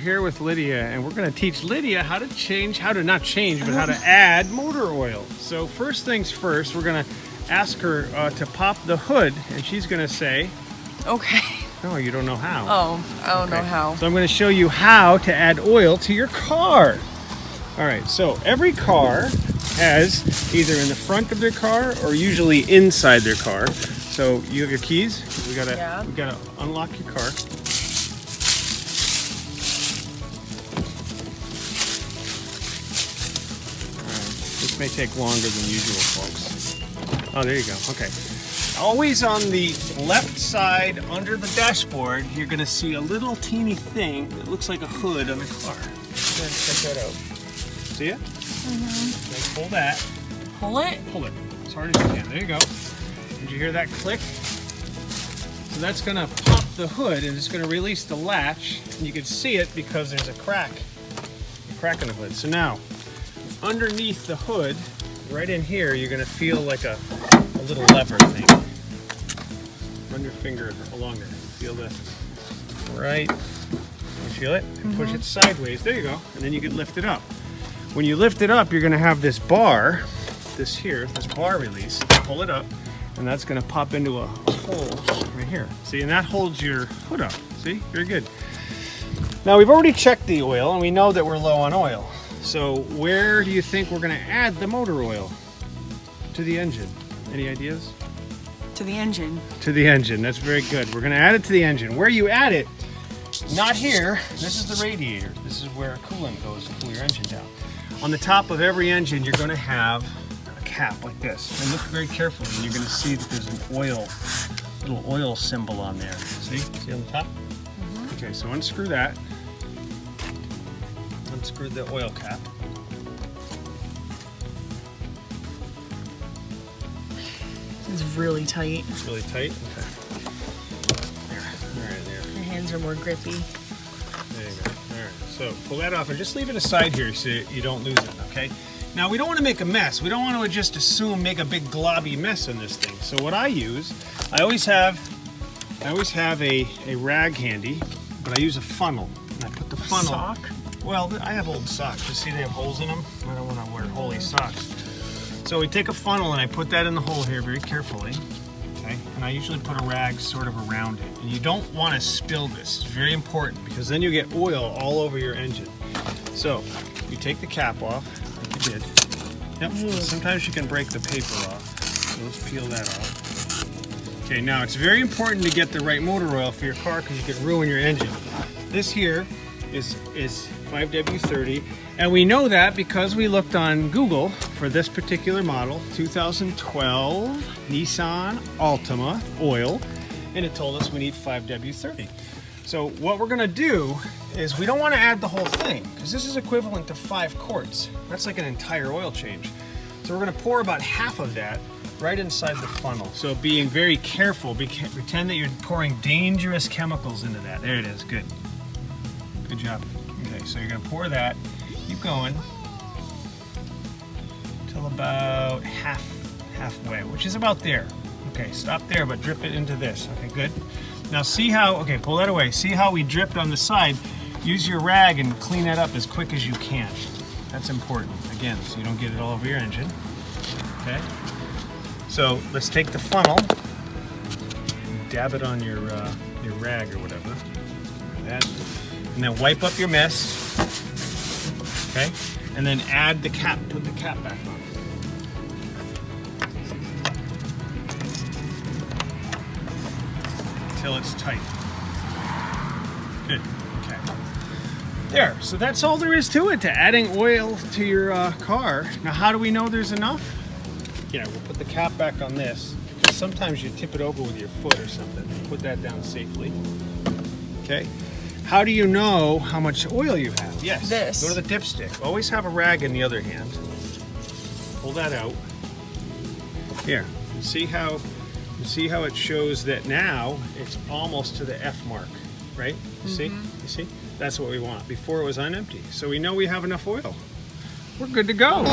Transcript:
here with Lydia, and we're going to teach Lydia how to how to add motor oil. So first things first, we're going to ask her to pop the hood, and she's going to say, okay. No, you don't know how. Oh, I don't know how. So I'm going to show you how to add oil to your car. All right, so every car has either in the front of their car or usually inside their car. So you have your keys. We gotta unlock your car. This may take longer than usual, folks. Oh, there you go. Okay. Always on the left side under the dashboard, you're going to see a little teeny thing that looks like a hood on the car. Go ahead and check that out. See it? Mm-hmm. Okay, pull that. Pull it? Pull it as hard as you can. There you go. Did you hear that click? So that's going to pop the hood and it's going to release the latch. And you can see it because there's a crack in the hood. So now, underneath the hood, right in here, you're going to feel like a little lever thing. Run your finger along there. Feel this. Right. You feel it? And push it sideways. There you go. And then you can lift it up. When you lift it up, you're going to have this bar, this bar release. Pull it up, and that's going to pop into a hole right here. See, and that holds your hood up. See? Very good. Now, we've already checked the oil, and we know that we're low on oil. So where do you think we're going to add the motor oil? To the engine. Any ideas? To the engine. To the engine. That's very good. We're going to add it to the engine. Where you add it, not here. This is the radiator. This is where coolant goes to cool your engine down. On the top of every engine, you're going to have a cap like this. And look very carefully, and you're going to see that there's an little oil symbol on there. See? See on the top? Mm-hmm. Okay, so unscrew that. Unscrew the oil cap. It's really tight. It's really tight? Okay. There. All right, there. My hands are more grippy. There you go. All right. So pull that off and just leave it aside here so you don't lose it, okay? Now, we don't want to make a mess. We don't want to just make a big globby mess on this thing. So what I use, I always have a rag handy, but I use a funnel. And I put the funnel. Sock? Well, I have old socks. You see they have holes in them? I don't want to wear holey socks. So we take a funnel and I put that in the hole here very carefully. Okay? And I usually put a rag sort of around it. And you don't want to spill this. It's very important because then you get oil all over your engine. So you take the cap off, like you did. Yep. Sometimes you can break the paper off. So let's peel that off. Okay, now it's very important to get the right motor oil for your car because you can ruin your engine. This here is 5W30, and we know that because we looked on Google for this particular model, 2012 Nissan Altima oil, and it told us we need 5W30. So what we're going to do is we don't want to add the whole thing because this is equivalent to 5 quarts. That's like an entire oil change. So we're going to pour about half of that right inside the funnel. So being very careful, pretend that you're pouring dangerous chemicals into that. There it is. Good. Good job. Okay, so you're going to pour that. Keep going till about halfway, which is about there. Okay, stop there, but drip it into this. Okay, good. Now see how, okay, pull that away. See how we dripped on the side? Use your rag and clean that up as quick as you can. That's important, again, so you don't get it all over your engine. Okay? So let's take the funnel, dab it on your rag or whatever. Like that. And then wipe up your mess. Okay? And then add the cap, put the cap back on. Until it's tight. Good. Okay. There. So that's all there is to it, to adding oil to your car. Now, how do we know there's enough? Yeah, we'll put the cap back on this. Because sometimes you tip it over with your foot or something. Put that down safely. Okay. How do you know how much oil you have? Yes. This. Go to the dipstick. Always have a rag in the other hand. Pull that out. Here. See how it shows that now it's almost to the F mark, right? You see? You see? That's what we want. Before it was unempty. So we know we have enough oil. We're good to go.